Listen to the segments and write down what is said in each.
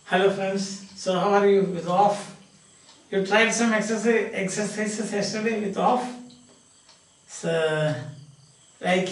Hello friends, so how are you with off? You tried some exercises yesterday with off? So like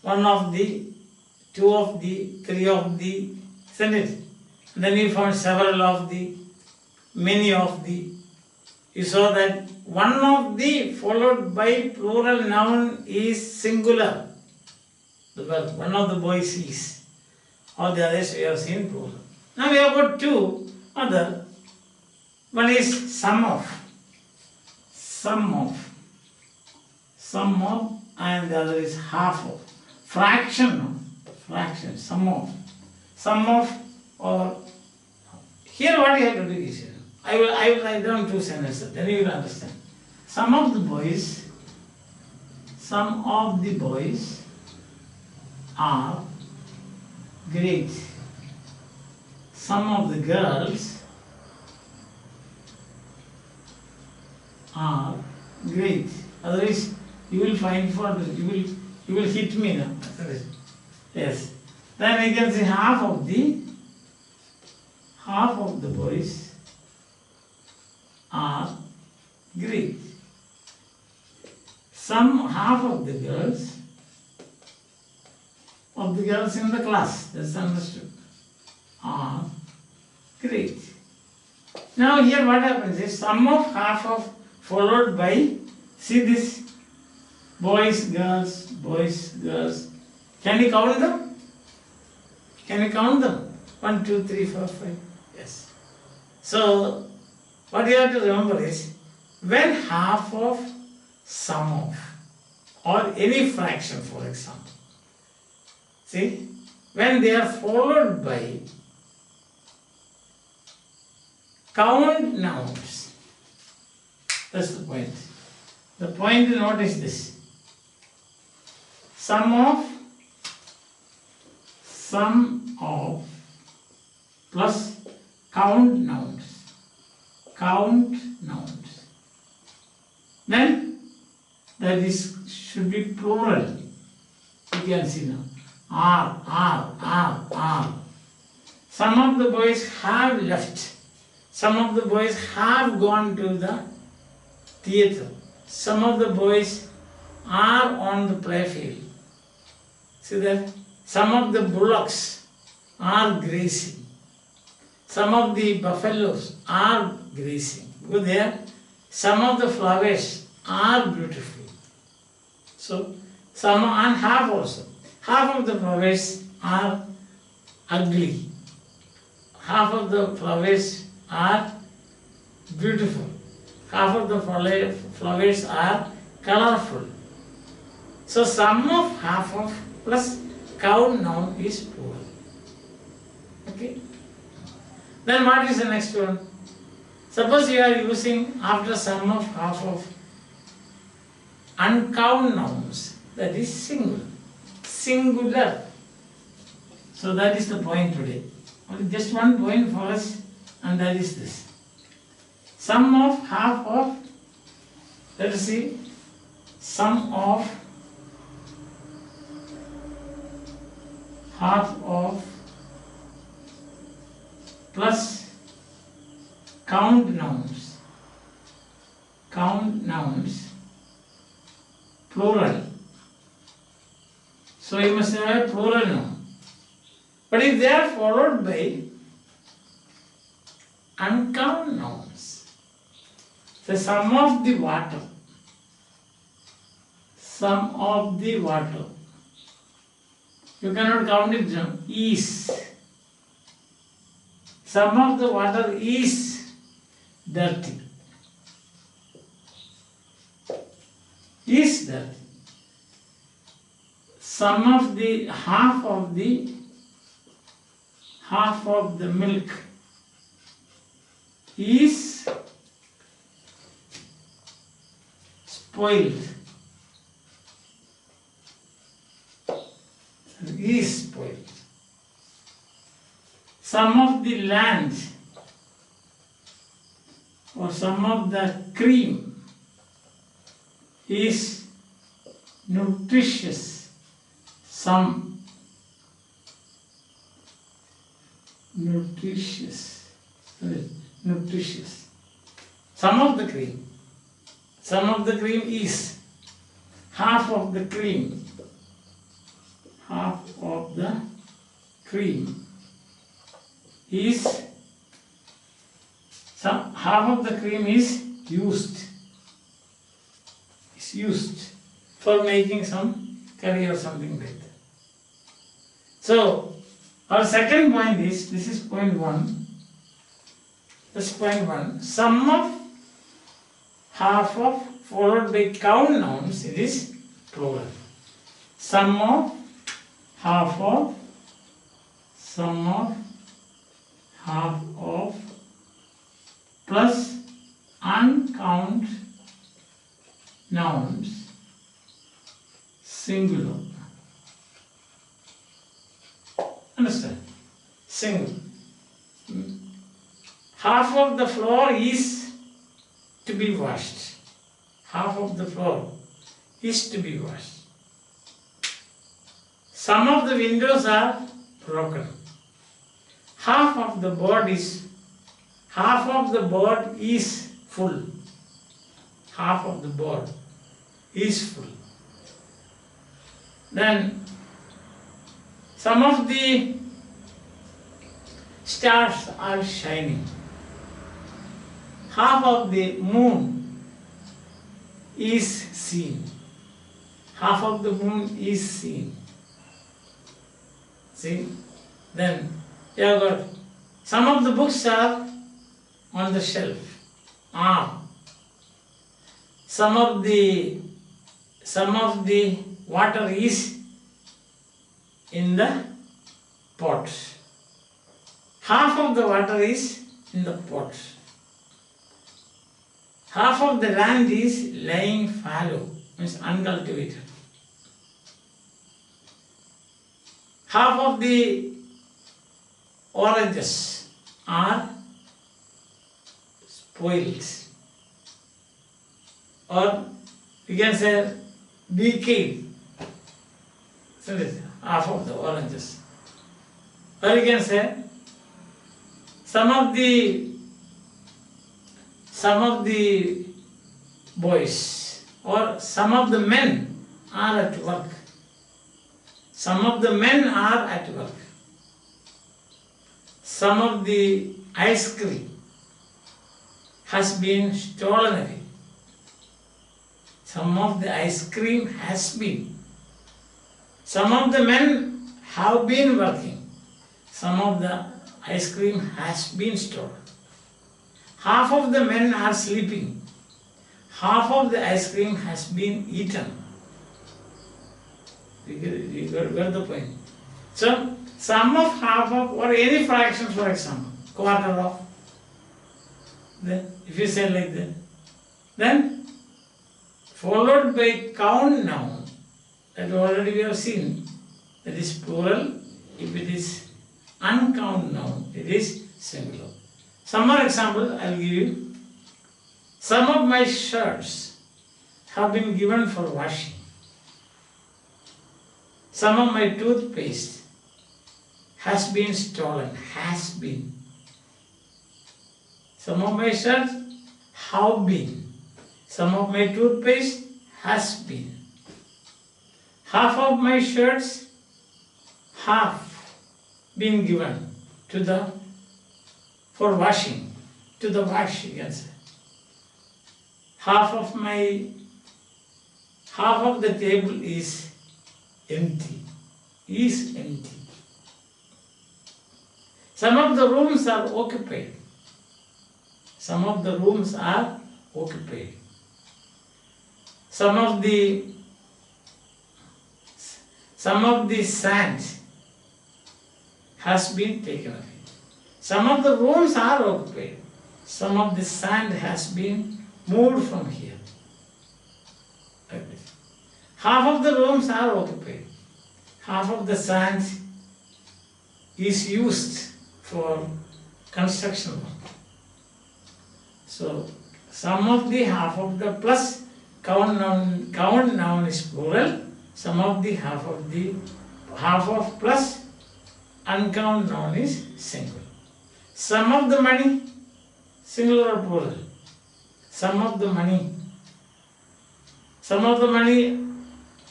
one of the, two of the, three of the, isn't it? And then you found several of the, many of the. You saw that one of the followed by plural noun is singular. The verb, one of the boys is. All the others we have seen plural. Now we have got two other. One is sum of, and the other is half of. Fraction, sum of, or here what you have to do is, I will write down two sentences, then you will understand. Some of the boys are great. Some of the girls are great. Otherwise, you will find for you will hit me now. Yes. Then we can say half of the boys are great. Half of the girls in the class, that's understood, are great. Now here what happens is sum of, half of, followed by, see this, boys, girls. Can you count them? 1, 2, 3, 4, 5. Yes. So what you have to remember is, when half of, sum of, or any fraction for example, see, when they are followed by count nouns, that's the point. The point to note is this: sum of plus count nouns. Then that is should be plural. You can see now. R. Some of the boys have left. Some of the boys have gone to the theatre. Some of the boys are on the playfield. See that? Some of the bullocks are grazing. Some of the buffaloes are grazing. Go there. Some of the flowers are beautiful. So, some and half also. Half of the flowers are ugly. Half of the flowers are beautiful. Half of the flowers are colorful. So sum of, half of plus count noun is plural. Okay. Then what is the next one? Suppose you are using after sum of, half of, uncount nouns, that is singular. So that is the point today. Only just one point for us, and that is this. Sum of, half of, let us see, sum of, half of, plus count nouns, plural. So you must have a plural noun. But if they are followed by uncount nouns, the sum of the water, you cannot count it down, is. Sum of the water is dirty. Is dirty. Sum of the, half of the milk is spoiled. Some of the land or some of the cream is nutritious. Some nutritious. Nutritious. Some of the cream. Some of the cream is. Half of the cream. Half of the cream is. Half of the cream is used. Is used for making some curry or something like that. So, our second point is, this is point 1. This point 1. Sum of, half of, followed by count nouns, it is plural. Sum of, half of, sum of, half of, plus uncount nouns, singular. Understand? Single. Half of the floor is to be washed. Half of the floor is to be washed. Some of the windows are broken. Half of the board is full. Half of the board is full. Then some of the stars are shining. Half of the moon is seen. Half of the moon is seen. See? Then you have got some of the books are on the shelf. Some of the water is in the pot. Half of the water is in the pot. Half of the land is lying fallow, means uncultivated. Half of the oranges are spoiled, or you can say decayed. So this half of the oranges. Or you can say some of the boys or some of the men are at work. Some of the men are at work. Some of the ice cream has been stolen away. Some of the ice cream has been. Some of the men have been working. Some of the ice cream has been stolen. Half of the men are sleeping. Half of the ice cream has been eaten. You got the point. So, sum of, half of, or any fraction, for example, quarter of. Then, if you say like that, then followed by count noun, that already we have seen, that is plural. If it is uncount noun, it is singular. Some more example I will give you. Some of my shirts have been given for washing. Some of my toothpaste has been stolen. Has been. Some of my shirts have been. Some of my toothpaste has been. Half of my shirts have been given to the for washing, to the wash, you can say. Half of the table is empty. Is empty. Some of the rooms are occupied. Some of the rooms are occupied. Some of the sand has been taken away. Some of the rooms are occupied. Some of the sand has been moved from here. Like this. Half of the rooms are occupied. Half of the sand is used for construction work. So, some of the, half of the, plus count noun is plural. Some of the, half of plus uncount noun is singular. Some of the money, singular or plural. Some of the money. Some of the money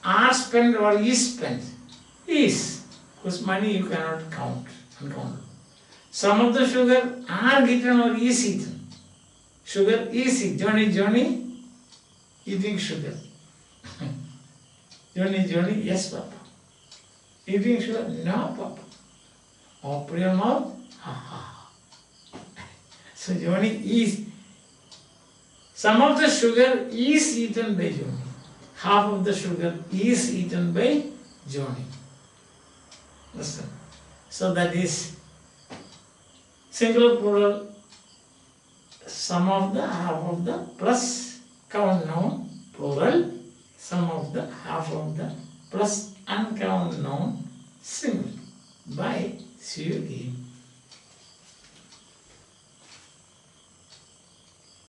are spent or is spent. Is. Because money you cannot count. Uncountable. Some of the sugar are eaten or is eaten. Sugar is eaten. Johnny, eating sugar. Johnny, yes, Papa. Eating sugar? No, Papa. Open your mouth. Ha ha. So Johnny is. Some of the sugar is eaten by Johnny. Half of the sugar is eaten by Johnny. Listen. So that is singular plural. Some of the, half of the, plus count noun, plural. Some of the, half of the, plus uncount noun, singular. Bye. See you again.